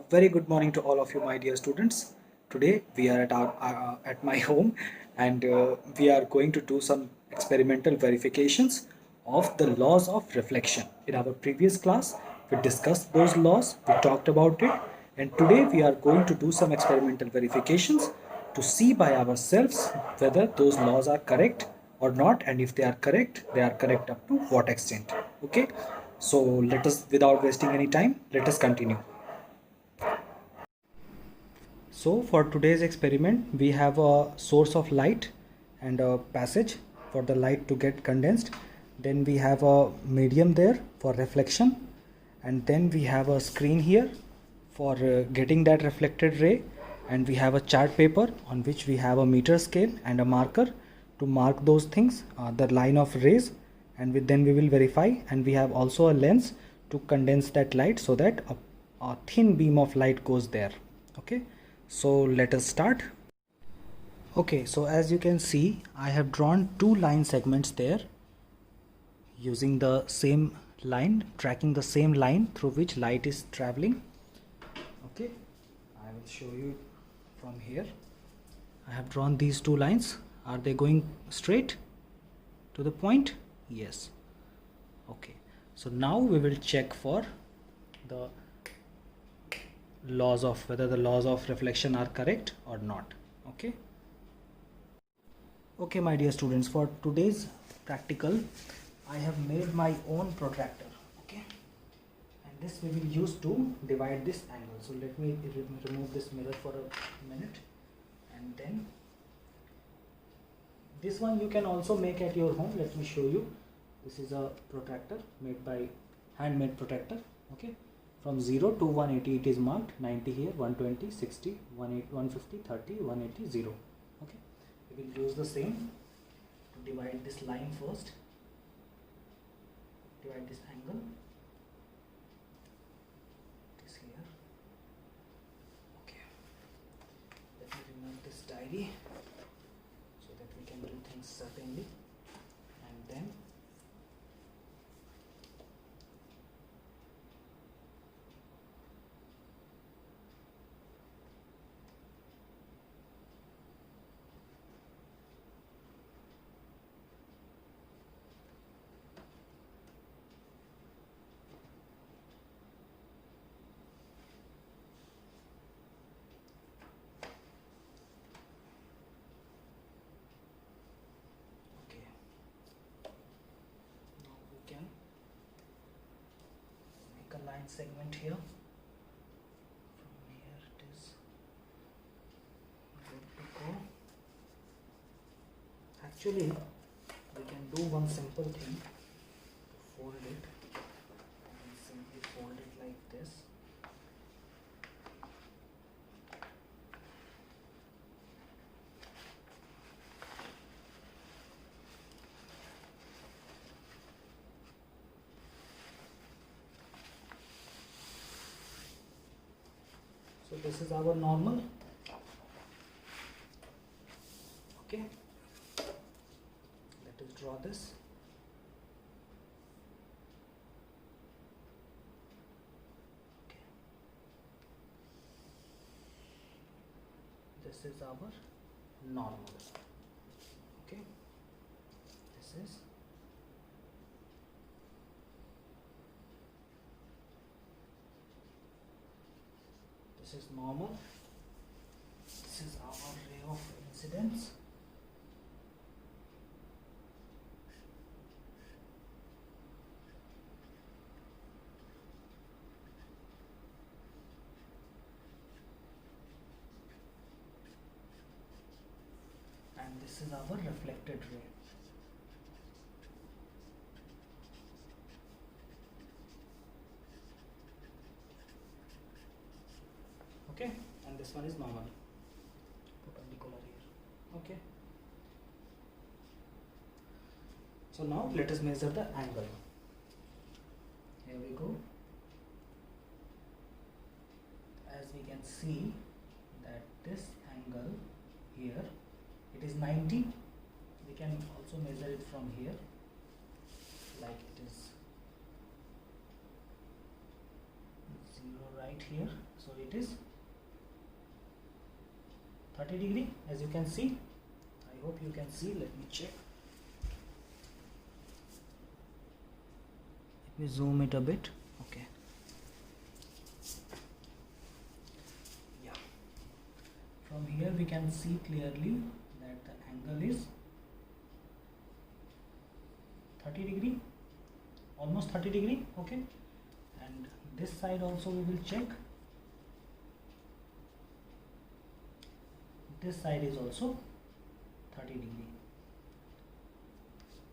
very good morning to all of you, my dear students. Today we are at my home, and we are going to do some experimental verifications of the laws of reflection. In our previous class, we discussed those laws, we talked about it, and today we are going to do some experimental verifications to see by ourselves whether those laws are correct or not, and if they are correct up to what extent. Okay, so let us, without wasting any time, let us continue. So for today's experiment, we have a source of light and a passage for the light to get condensed. Then we have a medium there for reflection, and then we have a screen here for getting that reflected ray, and we have a chart paper on which we have a meter scale and a marker to mark those things, the line of rays, and then we will verify. And we have also a lens to condense that light so that a thin beam of light goes there. Okay, so let us start. Okay, so as you can see, I have drawn two line segments there using the same line, tracking the same line through which light is traveling. Okay, I will show you from here. I have drawn these two lines. Are they going straight to the point? Yes. Okay, so now we will check for the laws of whether the laws of reflection are correct or not. Okay, my dear students, for today's practical I have made my own protractor. Okay, and this we will use to divide this angle. So let me remove this mirror for a minute, and then this one you can also make at your home. Let me show you. This is a protractor made by handmade protractor. Okay, from 0 to 180 it is marked, 90 here, 120, 60, 150, 30, 180, 0. Okay, we will use the same to divide this line first, divide this angle. It is here. Okay, let me remove this diary so that we can do things certainly. And then line segment here. From here it is good to go. Actually, we can do one simple thing to fold it, and simply fold it like this. So this is our normal. Okay, let us draw this. Okay, this is our normal. Okay, this is normal. This is our ray of incidence. And this is our reflected ray. Okay, and this one is normal, perpendicular here. Okay, so now let us measure the angle. Here we go. As we can see that this angle here, it is 90. We can also measure it from here, like it is 0 right here. So it is 30 degree, as you can see. I hope you can see. Let me check. Let me zoom it a bit. Okay. Yeah. From here we can see clearly that the angle is 30 degree, almost 30 degree. Okay. And this side also we will check. This side is also 30 degree.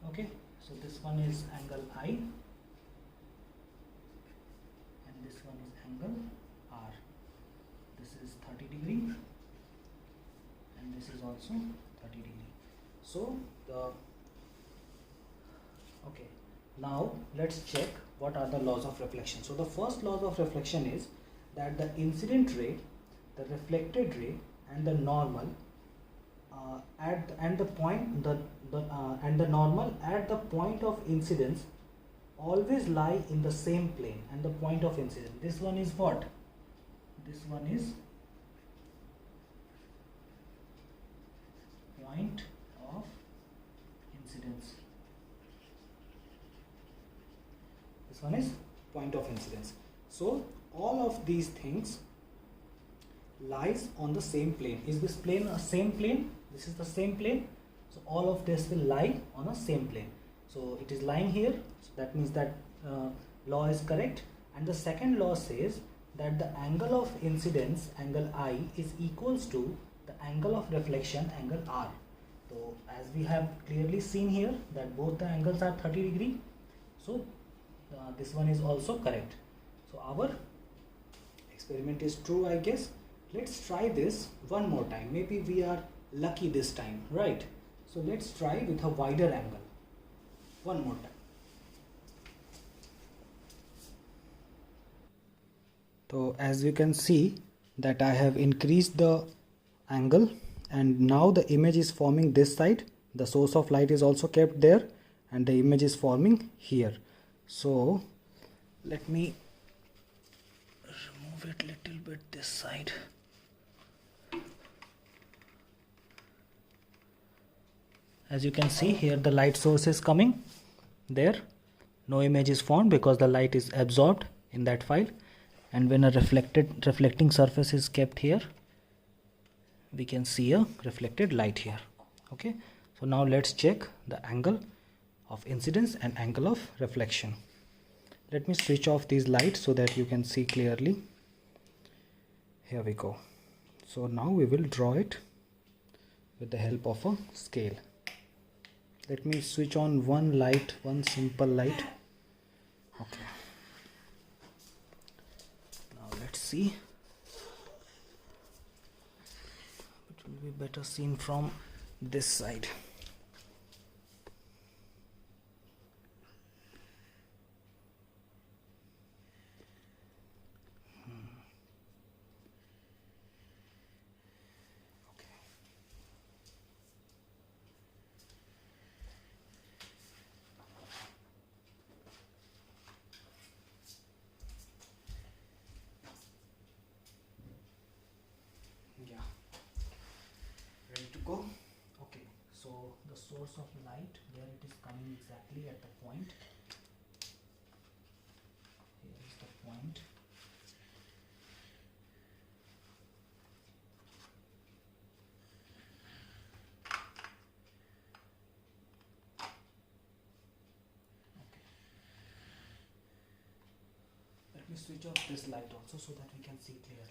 Okay, so this one is angle I and this one is angle R. This is 30 degree and this is also 30 degree. So okay, now let's check what are the laws of reflection. So the first law of reflection is that the incident ray, the reflected ray and the normal and the normal at the point of incidence always lie in the same plane. And the point of incidence, this one is what? This one is point of incidence. This one is point of incidence. So all of these things lies on the same plane. Is this plane a same plane? This is the same plane. So all of this will lie on a same plane. So it is lying here. So that means that law is correct. And the second law says that the angle of incidence, angle I, is equals to the angle of reflection, angle R. So as we have clearly seen here that both the angles are 30 degree. So this one is also correct. So our experiment is true, I guess. Let's try this one more time. Maybe we are lucky this time, right? So let's try with a wider angle. One more time. So as you can see that I have increased the angle and now the image is forming this side. The source of light is also kept there and the image is forming here. So let me remove it little bit this side. As you can see here, the light source is coming there. No image is formed because the light is absorbed in that file. And when a reflecting surface is kept here, we can see a reflected light here. Okay, so now let's check the angle of incidence and angle of reflection. Let me switch off these lights so that you can see clearly. Here we go. So now we will draw it with the help of a scale. Let me switch on one light, one simple light. Okay. Now let's see. It will be better seen from this side. Go. Okay, so the source of light, where it is coming exactly at the point. Here is the point. Okay. Let me switch off this light also so that we can see clearly.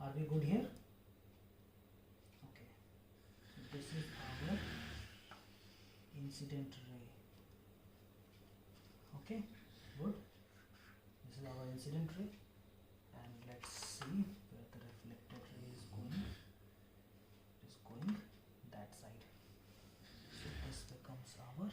Are we good here? Okay. So this is our incident ray. Okay, good. This is our incident ray. And let's see where the reflected ray is going. It is going that side. So this becomes our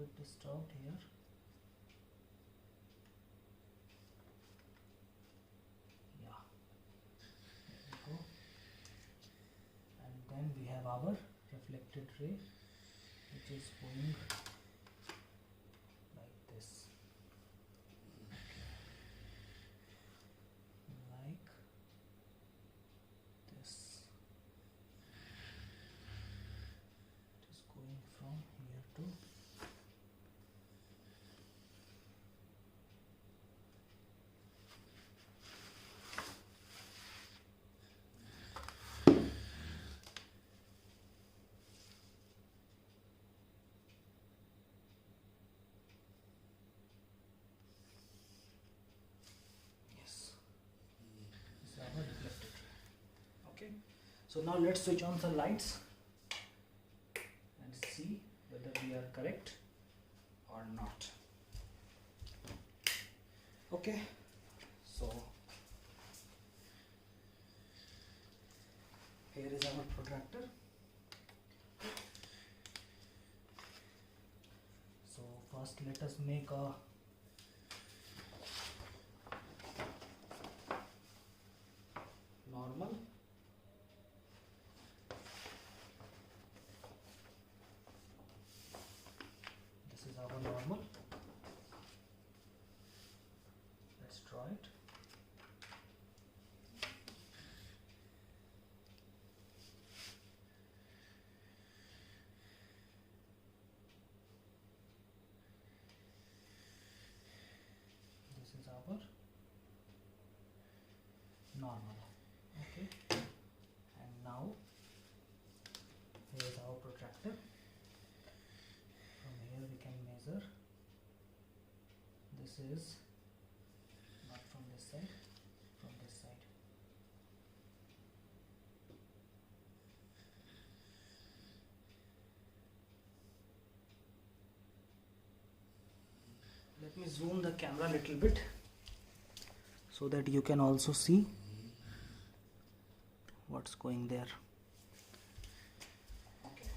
bit disturbed here. Yeah, there we go. And then we have our reflected ray, which is going like this. Like this. It is going from here to reflected ray. Okay, so now let's switch on the lights and see whether we are correct or not. Okay, so here is our protractor. So first let us make a normal. This is our normal. Let's draw it. This is our normal. Okay, and now here is our protractor. From here we can measure. This is not from this side, from this side. Let me zoom the camera a little bit so that you can also see what's going there. Okay,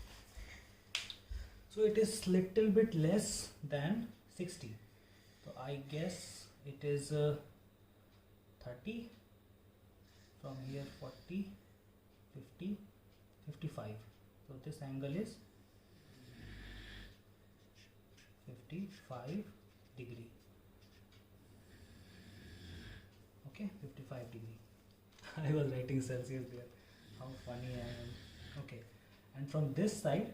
so it is little bit less than 60, so I guess it is 30. From here 40, 50, 55. So this angle is 55 degree. Okay, 55 degree. I was writing Celsius there. How funny I am. Okay, and from this side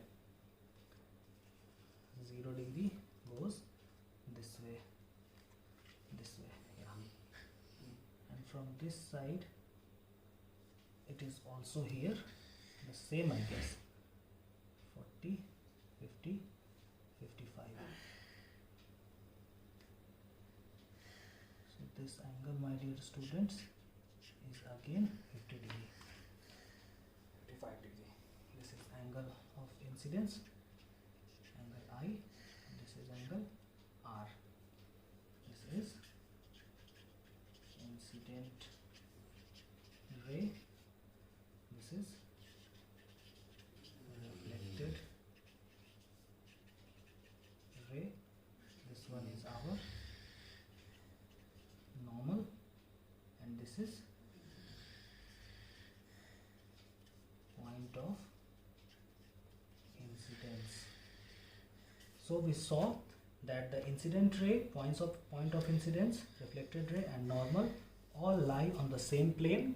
0 degree goes this way, yeah. And from this side it is also here the same, I guess, 40, 50, 55. So this angle, my dear students, is again 50 degree, 55 degree. This is angle of incidence, angle I. This is angle R. This is incident ray. This is reflected ray. This one is our normal, and this is point of incidence. So we saw that the incident ray, point of incidence, reflected ray and normal all lie on the same plane,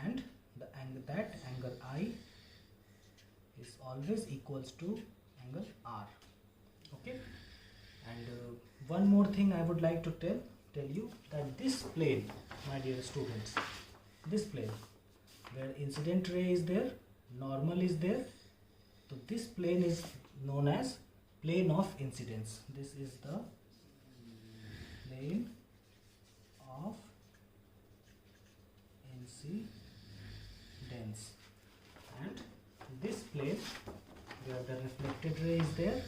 and the angle, that angle I is always equals to angle R. Okay, and one more thing I would like to tell you, that this plane, my dear students, this plane where incident ray is there, normal is there, so this plane is known as plane of incidence. This is the plane of incidence, and this plane where the reflected ray is there,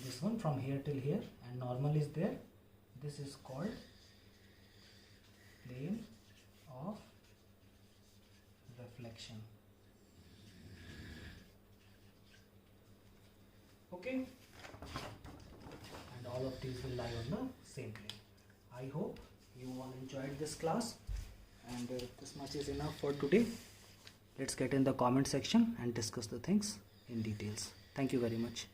this one from here till here, and normal is there, this is called plane of reflection. Okay, these will lie on the same plane. I hope you all enjoyed this class, and this much is enough for today. Let's get in the comment section and discuss the things in details. Thank you very much.